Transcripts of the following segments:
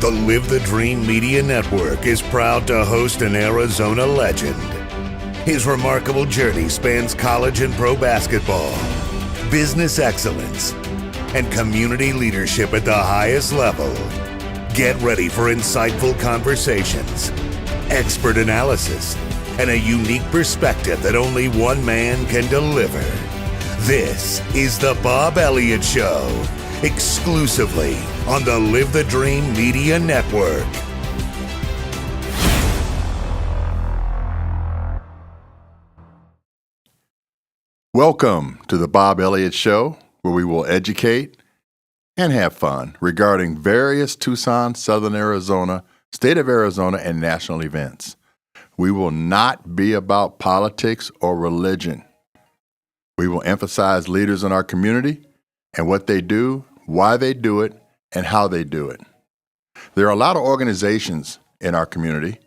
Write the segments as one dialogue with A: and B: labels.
A: The Live the Dream Media Network is proud to host an Arizona legend. His remarkable journey spans college and pro basketball, business excellence, and community leadership at the highest level. Get ready for insightful conversations, expert analysis, and a unique perspective that only one man can deliver. This is the Bob Elliott Show, exclusively on the Live the Dream Media Network.
B: Welcome to the Bob Elliott Show, where we will educate and have fun regarding various Tucson, Southern Arizona, state of Arizona, and national events. We will not be about politics or religion. We will emphasize leaders in our community and what they do, why they do it, and how they do it. There are a lot of organizations in our community,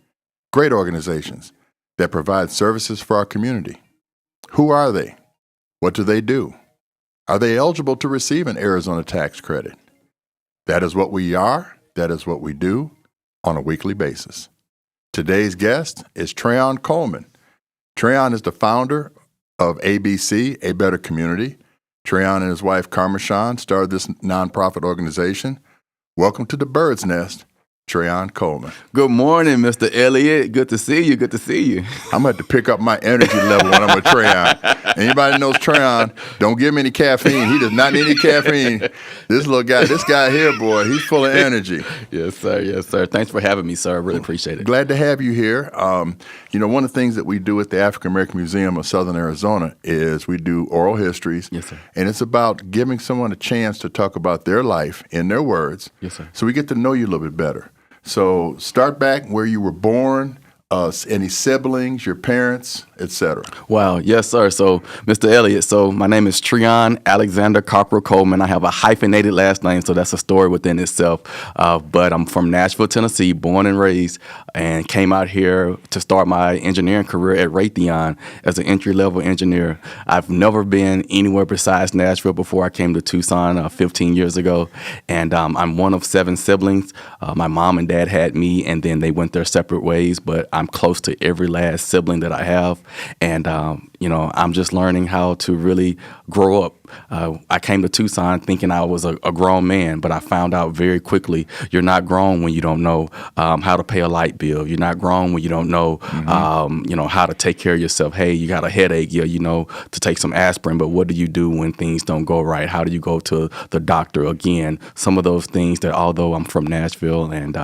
B: great organizations, that provide services for our community. Who are they? What do they do? Are they eligible to receive an Arizona tax credit? That is what we are. That is what we do on a weekly basis. Today's guest is Trehon Coleman. Trehon is the founder of ABC, A Better Community. Trehon and his wife, Carmashon, started this nonprofit organization. Welcome to the Bird's Nest, Trehon Coleman.
C: Good morning, Mr. Elliott. Good to see you. Good to see you.
B: I'm going to have to pick up my energy level when I'm with Trehon. Anybody knows Trehon, don't give him any caffeine. He does not need any caffeine. This guy here, boy, he's full of energy.
C: Yes, sir. Yes, sir. Thanks for having me, sir. I really appreciate it.
B: Glad to have you here. One of the things that we do at the African American Museum of Southern Arizona is we do oral histories.
C: Yes, sir.
B: And it's about giving someone a chance to talk about their life in their words.
C: Yes, sir.
B: So we get to know you a little bit better. So start back where you were born, any siblings, your parents, etc.
C: Wow. Yes, sir. So, Mr. Elliott, so my name is Trehon Alexander Cockrell Coleman. I have a hyphenated last name, so that's a story within itself. But I'm from Nashville, Tennessee, born and raised, and came out here to start my engineering career at Raytheon as an entry-level engineer. I've never been anywhere besides Nashville before I came to Tucson 15 years ago, and I'm one of 7 siblings. My mom and dad had me, and then they went their separate ways, but I'm close to every last sibling that I have. And, I'm just learning how to really grow up. I came to Tucson thinking I was a grown man, but I found out very quickly you're not grown when you don't know how to pay a light bill. You're not grown when you don't know, how to take care of yourself. Hey, you got a headache, to take some aspirin, but what do you do when things don't go right? How do you go to the doctor again? Some of those things that, although I'm from Nashville and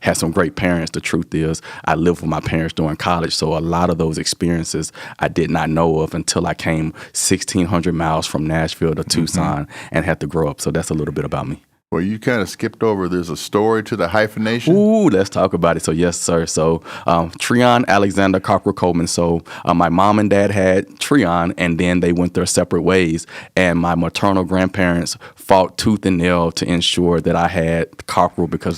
C: had some great parents, the truth is I lived with my parents during college, so a lot of those experiences I did not know of until I came 1,600 miles from Nashville to Tucson and had to grow up. So that's a little bit about me.
B: Well, you kind of skipped over. There's a story to the hyphenation.
C: Ooh, let's talk about it. So, yes, sir. So, Trehon Alexander Cockrell Coleman. So, my mom and dad had Trehon, and then they went their separate ways. And my maternal grandparents fought tooth and nail to ensure that I had Cockrell because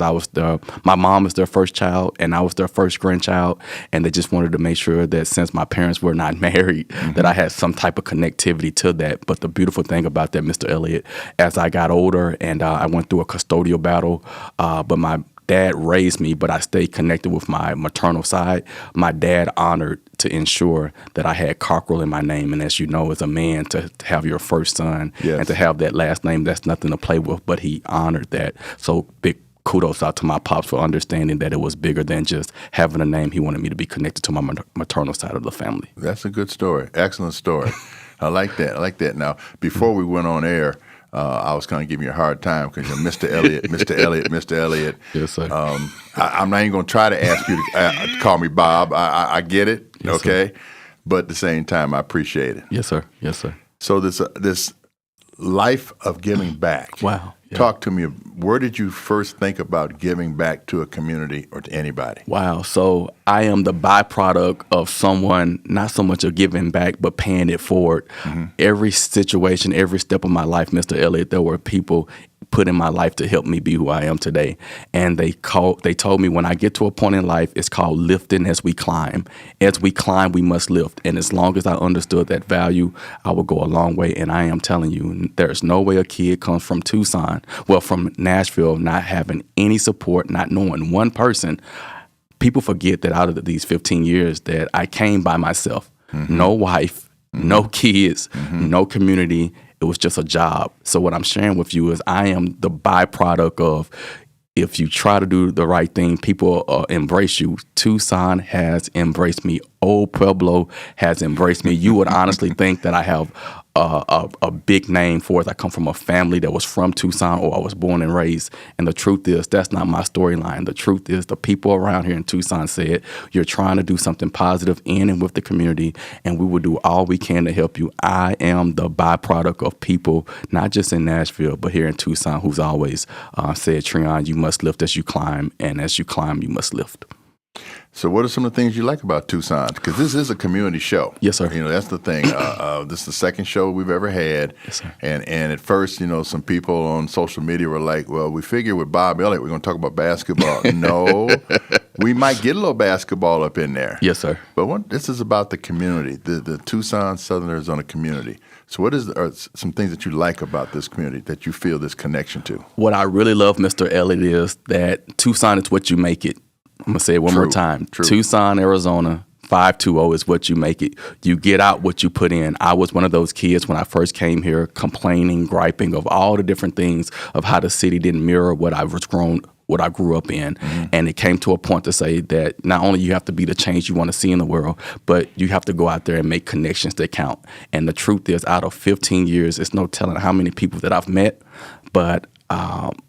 C: my mom was their first child, and I was their first grandchild. And they just wanted to make sure that since my parents were not married, that I had some type of connectivity to that. But the beautiful thing about that, Mr. Elliott, as I got older and I went through a custodial battle, but my dad raised me, but I stayed connected with my maternal side. My dad honored to ensure that I had Cockrell in my name. And as you know, as a man, to have your first son and to have that last name, that's nothing to play with, but he honored that. So big kudos out to my pops for understanding that it was bigger than just having a name. He wanted me to be connected to my maternal side of the family.
B: That's a good story. Excellent story. I like that. Now, before we went on air, I was kind of giving you a hard time because you're Mr. Elliott, Mr. Elliott, Mr. Elliott.
C: Yes, sir.
B: I'm not even going to try to ask you to call me Bob. I get it,
C: yes,
B: okay?
C: Sir.
B: But at the same time, I appreciate it.
C: Yes, sir. Yes, sir.
B: So this life of giving back.
C: Wow. Yeah.
B: Talk to me. Where did you first think about giving back to a community or to anybody?
C: Wow. So I am the byproduct of someone, not so much of giving back, but paying it forward. Every situation, every step of my life, Mr. Elliott, there were people put in my life to help me be who I am today. And they told me when I get to a point in life, it's called lifting as we climb. As we climb, we must lift. And as long as I understood that value, I would go a long way. And I am telling you, there's no way a kid comes from Tucson, from Nashville, not having any support, not knowing one person. People forget that out of these 15 years that I came by myself. No wife, no kids, no community. It was just a job. So what I'm sharing with you is I am the byproduct of, if you try to do the right thing, people embrace you. Tucson has embraced me. Old Pueblo has embraced me. You would honestly think that I have a big name for it. I come from a family that was from Tucson, or I was born and raised. And the truth is, that's not my storyline. The truth is, the people around here in Tucson said, you're trying to do something positive in and with the community, and we will do all we can to help you. I am the byproduct of people, not just in Nashville, but here in Tucson, who's always said, Trehon, you must lift as you climb, and as you climb, you must lift.
B: So what are some of the things you like about Tucson? Because this is a community show.
C: Yes, sir.
B: That's the thing. This is the second show we've ever had.
C: Yes, sir.
B: And at first, some people on social media were like, well, we figure with Bob Elliott, we're going to talk about basketball. No, we might get a little basketball up in there.
C: Yes, sir.
B: But this is about the community, the Tucson, Southern Arizona community. So what are some things that you like about this community that you feel this connection to?
C: What I really love, Mr. Elliott, is that Tucson is what you make it. I'm going to say it one more time.
B: True.
C: Tucson, Arizona, 520 is what you make it. You get out what you put in. I was one of those kids when I first came here complaining, griping of all the different things of how the city didn't mirror what I grew up in. And it came to a point to say that not only you have to be the change you want to see in the world, but you have to go out there and make connections that count. And the truth is, out of 15 years, it's no telling how many people that I've met, but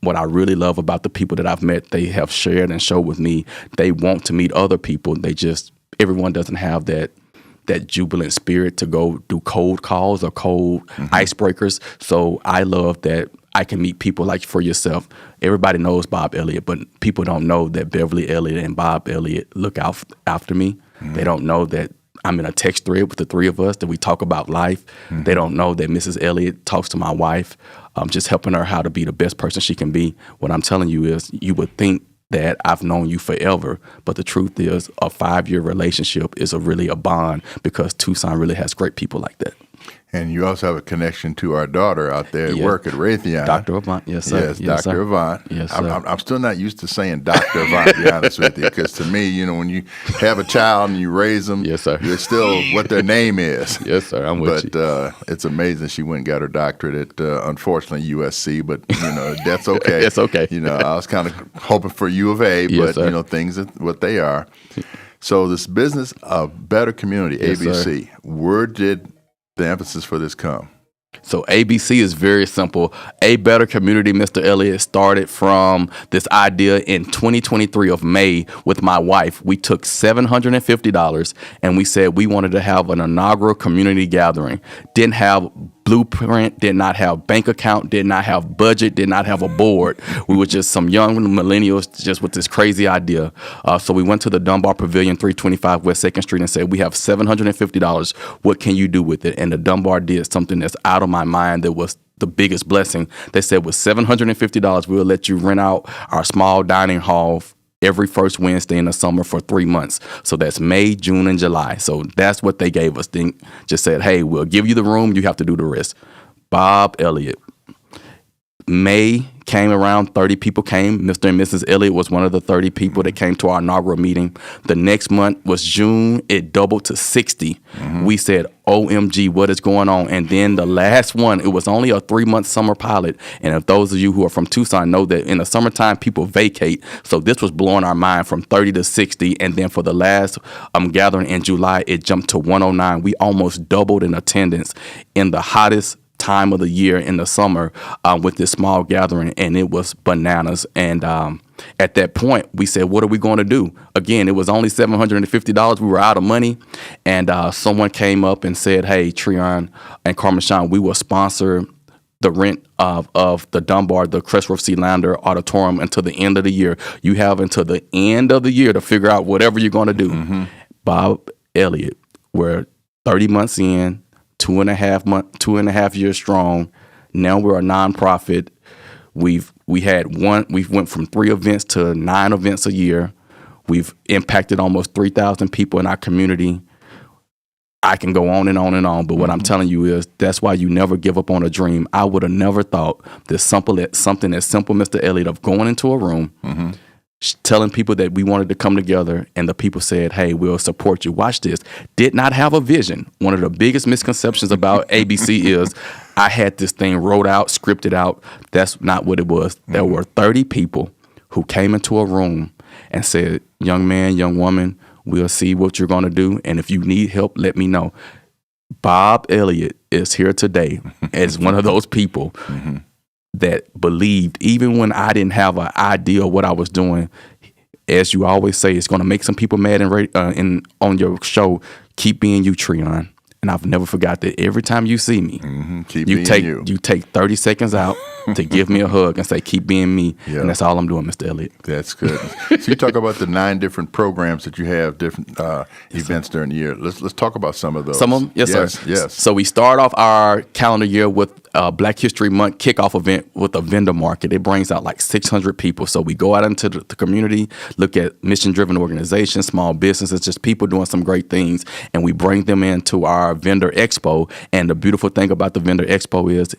C: what I really love about the people that I've met, they have shared and showed with me they want to meet other people. Everyone doesn't have that jubilant spirit to go do cold calls or cold icebreakers. So I love that I can meet people like for yourself. Everybody knows Bob Elliott, but people don't know that Beverly Elliott and Bob Elliott look out after me. They don't know that I'm in a text thread with the three of us, that we talk about life. They don't know that Mrs. Elliott talks to my wife, just helping her how to be the best person she can be. What I'm telling you is, you would think that I've known you forever, but the truth is, a 5-year relationship is really a bond, because Tucson really has great people like that.
B: And you also have a connection to our daughter out there at work at Raytheon.
C: Dr. Avant, yes, sir.
B: Yes, Dr. Avant.
C: Yes, sir.
B: I'm still not used to saying Dr. Avant, to be honest with you, because to me, when you have a child and you raise them,
C: yes, sir,
B: you're still what their name is.
C: Yes, sir, I'm with you.
B: But it's amazing she went and got her doctorate at, unfortunately, USC, but, that's okay.
C: It's okay.
B: I was kind of hoping for U of A,
C: yes,
B: but,
C: sir,
B: things are what they are. So this business of Better Community, yes, ABC, sir, where did the emphasis for this come?
C: So ABC is very simple. A Better Community, Mr. Elliott, started from this idea in 2023 of May with my wife. We took $750 and we said we wanted to have an inaugural community gathering. Didn't have blueprint, did not have bank account, did not have budget, did not have a board. We were just some young millennials just with this crazy idea. So we went to the Dunbar Pavilion, 325 West 2nd Street, and said, we have $750. What can you do with it? And the Dunbar did something that's out of my mind that was the biggest blessing. They said, with $750, we'll let you rent out our small dining hall every first Wednesday in the summer for 3 months. So that's May, June, and July. So that's what they gave us. They just said, hey, we'll give you the room. You have to do the rest. Bob Elliott. May came around, 30 people came. Mr. and Mrs. Elliott was one of the 30 people that came to our inaugural meeting. The next month was June. It doubled to 60. We said, OMG, what is going on? And then the last one, it was only a 3-month summer pilot. And if those of you who are from Tucson know that in the summertime, people vacate. So this was blowing our mind from 30 to 60. And then for the last gathering in July, it jumped to 109. We almost doubled in attendance in the hottest time of the year in the summer with this small gathering, and it was bananas. And at that point, we said, what are we going to do? Again, it was only $750. We were out of money, and someone came up and said, hey, Trehon and Carmen Sean, we will sponsor the rent of the Dunbar, the Crestworth C. Lander Auditorium until the end of the year. You have until the end of the year to figure out whatever you're going to do. Bob Elliott, we're 30 months in, 2.5 years strong. Now we're a nonprofit. We went from 3 events to 9 events a year. We've impacted almost 3,000 people in our community. I can go on and on and on, but what I'm telling you is that's why you never give up on a dream. I would have never thought that something as simple, Mr. Elliott, of going into a room, telling people that we wanted to come together, and the people said, hey, we'll support you. Watch this. Did not have a vision. One of the biggest misconceptions about ABC is I had this thing wrote out, scripted out. That's not what it was. There were 30 people who came into a room and said, young man, young woman, we'll see what you're going to do. And if you need help, let me know. Bob Elliott is here today as one of those people that believed, even when I didn't have an idea of what I was doing. As you always say, it's going to make some people mad on your show. Keep being you, Trehon. And I've never forgot that. Every time you see me, you take 30 seconds out to give me a hug and say, keep being me. Yep. And that's all I'm doing, Mr. Elliott.
B: That's good. So you talk about the 9 different programs that you have, different events during the year. Let's talk about some of those.
C: Some of them? Yes, sir.
B: Yes.
C: So we start off our calendar year with Black History Month kickoff event with a vendor market. It brings out like 600 people. So we go out into the community, look at mission-driven organizations, small businesses, just people doing some great things, and we bring them into our vendor expo. And the beautiful thing about the vendor expo is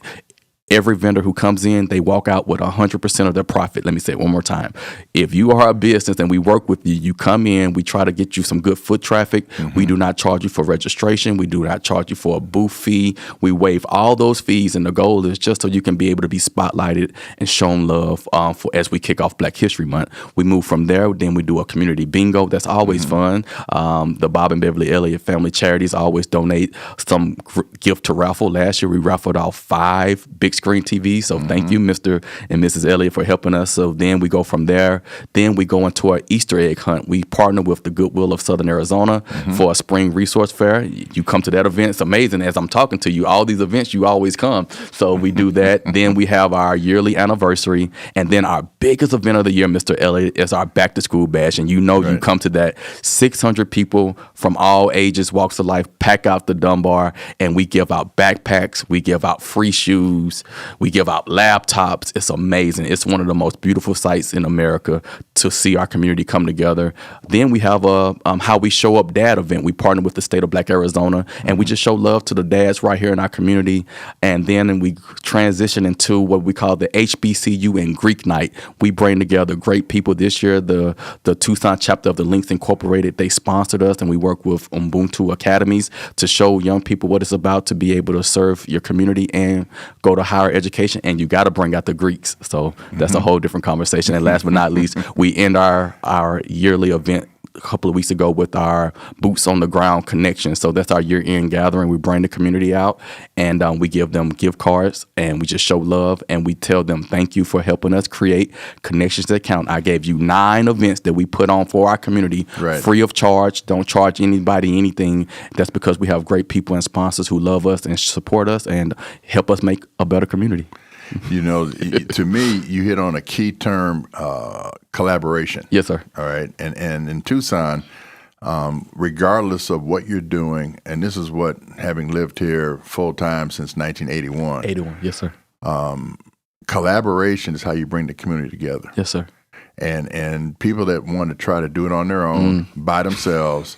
C: every vendor who comes in, they walk out with 100% of their profit. Let me say it one more time. If you are a business and we work with you, you come in, we try to get you some good foot traffic. We do not charge you for registration. We do not charge you for a booth fee. We waive all those fees, and the goal is just so you can be able to be spotlighted and shown love as we kick off Black History Month. We move from there, then we do a community bingo. That's always fun. The Bob and Beverly Elliott Family Charities always donate some gift to raffle. Last year, we raffled off 5 big screen TV. So thank you, Mr. and Mrs. Elliott, for helping us. So then we go from there. Then we go into our Easter egg hunt. We partner with the Goodwill of Southern Arizona for a spring resource fair. You come to that event. It's amazing. As I'm talking to you, all these events, you always come. So we do that. Then we have our yearly anniversary. And then our biggest event of the year, Mr. Elliott, is our back to school bash. And you come to that. 600 people from all ages, walks of life, pack out the Dunbar, and we give out backpacks. We give out free shoes. We give out laptops. It's amazing. It's one of the most beautiful sights in America to see our community come together. Then we have a How We Show Up Dad event. We partner with the state of Black Arizona, and we just show love to the dads right here in our community. And then we transition into what we call the HBCU and Greek Night. We bring together great people. This year, the Tucson chapter of the Links Incorporated, they sponsored us, and we work with Ubuntu Academies to show young people what it's about to be able to serve your community and go to higher education. And you got to bring out the Greeks. So that's a whole different conversation. And last but not least, we end our yearly event a couple of weeks ago with our Boots on the Ground connection. So that's our year-end gathering. We bring the community out, and we give them gift cards, and we just show love, and we tell them thank you for helping us create connections that count. I gave you 9 events that we put on for our community, free of charge. Don't charge anybody anything. That's because we have great people and sponsors who love us and support us and help us make a better community.
B: You know, to me, you hit on a key term, collaboration.
C: Yes, sir.
B: All right. And in Tucson, regardless of what you're doing, and this is what, having lived here full time since 1981.
C: 81, yes, sir.
B: Collaboration is how you bring the community together.
C: Yes, sir.
B: And people that want to try to do it on their own, by themselves,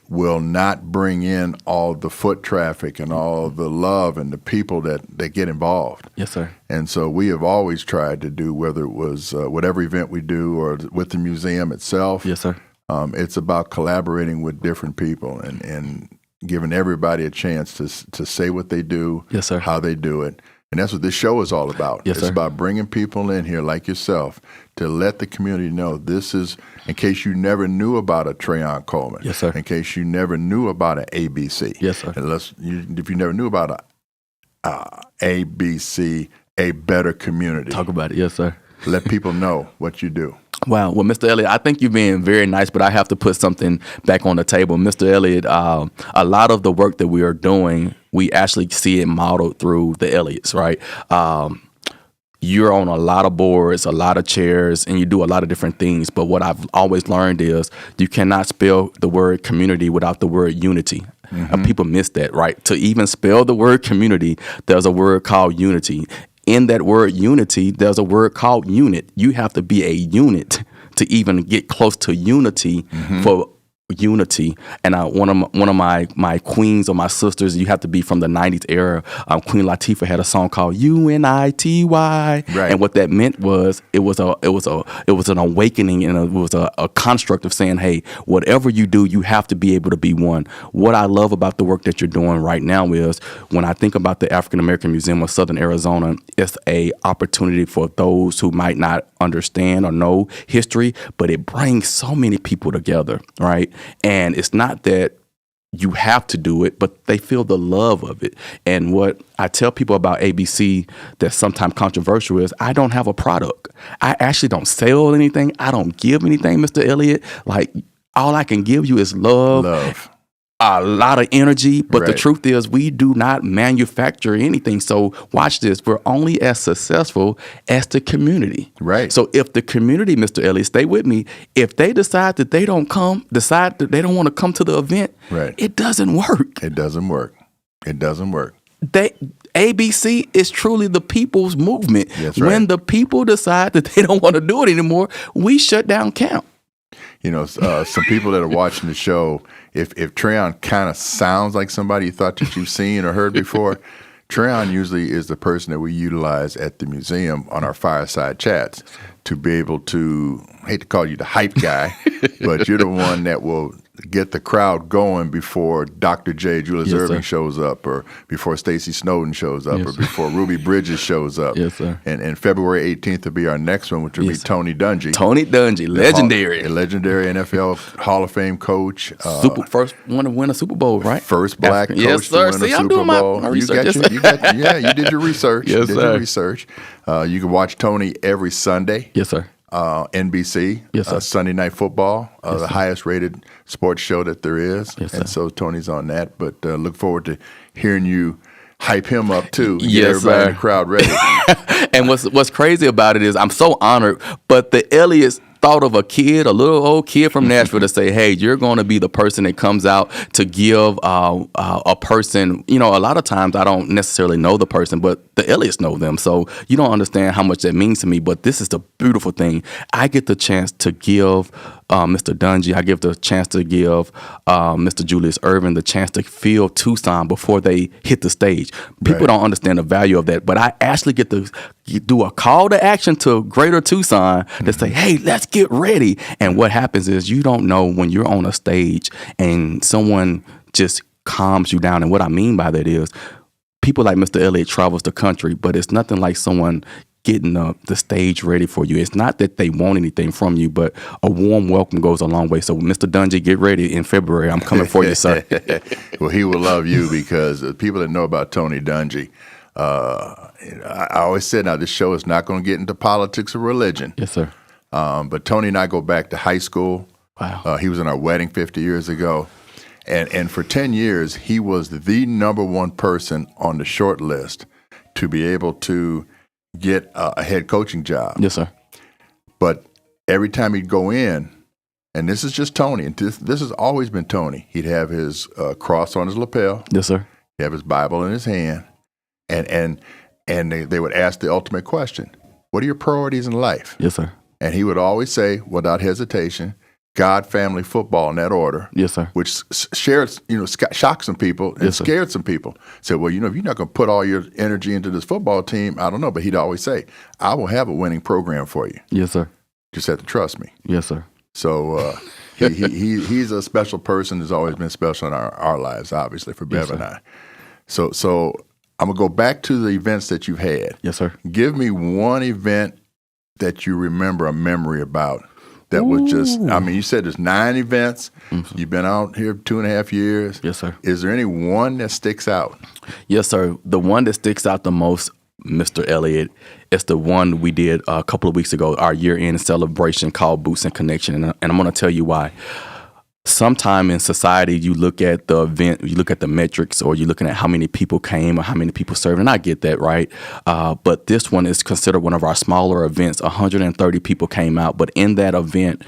B: will not bring in all the foot traffic and all the love and the people that get involved.
C: Yes, sir.
B: And so we have always tried to do, whether it was whatever event we do or with the museum itself.
C: Yes, sir.
B: It's about collaborating with different people and giving everybody a chance to say what they do,
C: yes, sir,
B: how they do it. And that's what this show is all about.
C: Yes,
B: it's
C: sir.
B: about bringing people in here like yourself to let the community know this is, in case you never knew about a Trehon Coleman.
C: Yes, sir.
B: In case you never knew about an ABC.
C: Yes, sir.
B: If you never knew about a ABC, a better community.
C: Talk about it. Yes, sir.
B: Let people know what you do.
C: Wow. Well, Mr. Elliott, I think you're being very nice, but I have to put something back on the table. Mr. Elliott, a lot of the work that we are doing, we actually see it modeled through the Elliott's, right? You're on a lot of boards, a lot of chairs, and you do a lot of different things. But what I've always learned is you cannot spell the word community without the word unity. And people miss that, right? To even spell the word community, there's a word called unity. in that word unity, there's a word called unit. You have to be a unit to even get close to unity for unity. And one of my queens or my sisters, you have to be from the 90s era. Queen Latifah had a song called UNITY.
B: Right.
C: And what that meant was it was an awakening, and it was a construct of saying, hey, whatever you do, you have to be able to be one. What I love about the work that you're doing right now is when I think about the African American Museum of Southern Arizona, it's a opportunity for those who might not understand or know history, but it brings so many people together, right? And it's not that you have to do it, but they feel the love of it. And what I tell people about ABC that's sometimes controversial is I don't have a product. I actually don't sell anything. I don't give anything, Mr. Elliott. Like, all I can give you is love. A lot of energy, but the truth is we do not manufacture anything. So watch this. We're only as successful as the community.
B: Right.
C: So if the community, Mr. Elliott, stay with me, if they decide that they don't want to come to the event, it doesn't work.
B: It doesn't work. It doesn't work.
C: ABC is truly the people's movement.
B: That's right.
C: When the people decide that they don't want to do it anymore, we shut down camp.
B: You know, some people that are watching the show, if Trehon kind of sounds like somebody you thought that you've seen or heard before, Trehon usually is the person that we utilize at the museum on our fireside chats to be able to, I hate to call you the hype guy, but you're the one that will get the crowd going before Dr. J. Julius Irving shows up, or before Stacey Snowden shows up, or before Ruby Bridges shows up.
C: Yes, sir.
B: And February 18th will be our next one, which will be Tony Dungy.
C: Tony Dungy, legendary.
B: A legendary NFL Hall of Fame coach.
C: First one to win a Super Bowl, right?
B: First black coach
C: yes, sir.
B: to win
C: See,
B: a
C: I'm
B: Super
C: doing
B: Bowl.
C: my research.
B: You did your research.
C: Yes,
B: you did
C: sir.
B: your research. You can watch Tony every Sunday.
C: Yes, sir.
B: NBC,
C: Yes, sir.
B: Sunday Night Football, the highest rated sports show that there is.
C: Yes,
B: and
C: sir.
B: so Tony's on that. But look forward to hearing you hype him up too. Get
C: Yes,
B: everybody
C: sir.
B: in the crowd ready.
C: And what's crazy about it is I'm so honored, but the Elliott's thought of a little old kid from Nashville to say, hey, you're going to be the person that comes out to give a person, a lot of times I don't necessarily know the person, but the Elliotts know them. So you don't understand how much that means to me, but this is the beautiful thing. I get the chance to give Mr. Dungy, I give the chance to give Mr. Julius Irving the chance to feel Tucson before they hit the stage. People don't understand the value of that, but I actually get to do a call to action to Greater Tucson to say, hey, let's get ready. And what happens is you don't know when you're on a stage and someone just calms you down. And what I mean by that is people like Mr. Elliott travels the country, but it's nothing like someone getting the stage ready for you. It's not that they want anything from you, but a warm welcome goes a long way. So Mr. Dungy, get ready in February. I'm coming for you, sir.
B: Well, he will love you because the people that know about Tony Dungy, I always said, now this show is not going to get into politics or religion.
C: Yes, sir.
B: But Tony and I go back to high school.
C: Wow.
B: He was in our wedding 50 years ago. And for 10 years, he was the number one person on the short list to be able to get a head coaching job.
C: Yes, sir.
B: But every time he'd go in, and this is just Tony, and this has always been Tony, he'd have his cross on his lapel.
C: Yes, sir.
B: He'd have his Bible in his hand. And they would ask the ultimate question, what are your priorities in life?
C: Yes, sir.
B: And he would always say, without hesitation, God, family, football in that order.
C: Yes, sir.
B: Which shocked some people and scared some people. Said, well, if you're not going to put all your energy into this football team, I don't know. But he'd always say, I will have a winning program for you.
C: Yes, sir.
B: Just have to trust me.
C: Yes, sir.
B: So he's a special person. Has always been special in our lives, obviously, for Bev and I. So I'm going to go back to the events that you've had.
C: Yes, sir.
B: Give me one event that you remember a memory about that was just, you said there's 9 events. Mm-hmm. You've been out here 2.5 years.
C: Yes, sir.
B: Is there any one that sticks out?
C: Yes, sir. The one that sticks out the most, Mr. Elliott, is the one we did a couple of weeks ago, our year-end celebration called Boots and Connection. And I'm going to tell you why. Sometime in society, you look at the event, you look at the metrics, or you're looking at how many people came or how many people served, and I get that, right? But this one is considered one of our smaller events. 130 people came out, but in that event,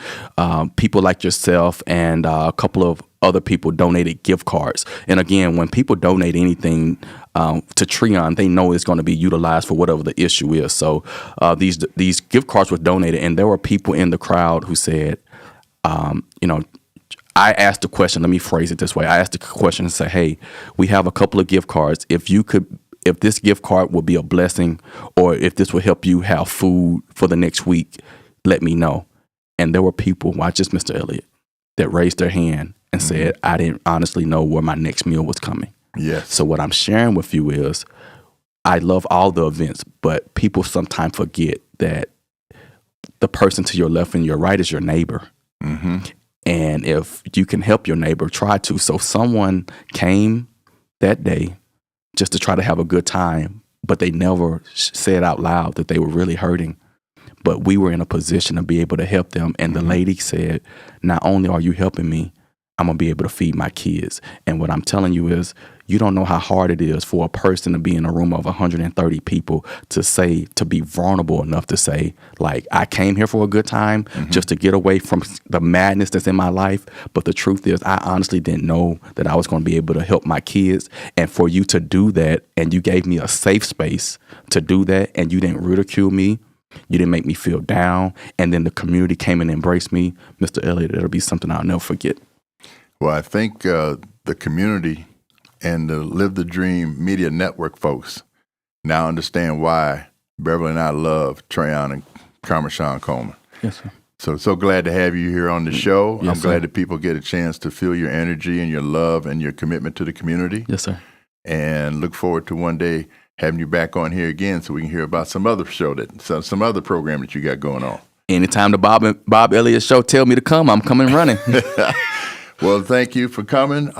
C: people like yourself and a couple of other people donated gift cards. And again, when people donate anything, to Trehon, they know it's going to be utilized for whatever the issue is. So these gift cards were donated, and there were people in the crowd who said, I asked the question, let me phrase it this way. I asked the question and say, hey, we have a couple of gift cards. If this gift card will be a blessing, or if this will help you have food for the next week, let me know. And there were people, watch this, Mr. Elliott, that raised their hand and said, I didn't honestly know where my next meal was coming.
B: Yes.
C: So what I'm sharing with you is, I love all the events, but people sometimes forget that the person to your left and your right is your neighbor.
B: Mm-hmm.
C: And if you can help your neighbor, try to. So someone came that day just to try to have a good time, but they never said out loud that they were really hurting. But we were in a position to be able to help them. And the lady said, not only are you helping me, I'm going to be able to feed my kids. And what I'm telling you is, you don't know how hard it is for a person to be in a room of 130 people to be vulnerable enough to say, like, I came here for a good time just to get away from the madness that's in my life. But the truth is, I honestly didn't know that I was going to be able to help my kids. And for you to do that, and you gave me a safe space to do that, and you didn't ridicule me, you didn't make me feel down, and then the community came and embraced me, Mr. Elliott, it'll be something I'll never forget.
B: Well, I think the community and the Live the Dream Media Network folks now understand why Beverly and I love Trehon and Trehon Coleman.
C: Yes, sir.
B: So glad to have you here on the show.
C: Yes,
B: I'm glad
C: sir.
B: that people get a chance to feel your energy and your love and your commitment to the community.
C: Yes, sir.
B: And look forward to one day having you back on here again so we can hear about some other some other program that you got going on.
C: Anytime the Bob Elliott Show tell me to come, I'm coming running.
B: Well, thank you for coming.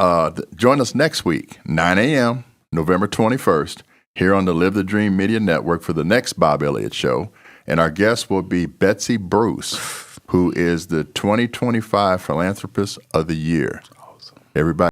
B: Join us next week, 9 a.m., November 21st, here on the Live the Dream Media Network for the next Bob Elliott Show. And our guest will be Betsy Bruce, who is the 2025 Philanthropist of the Year. Awesome. Everybody.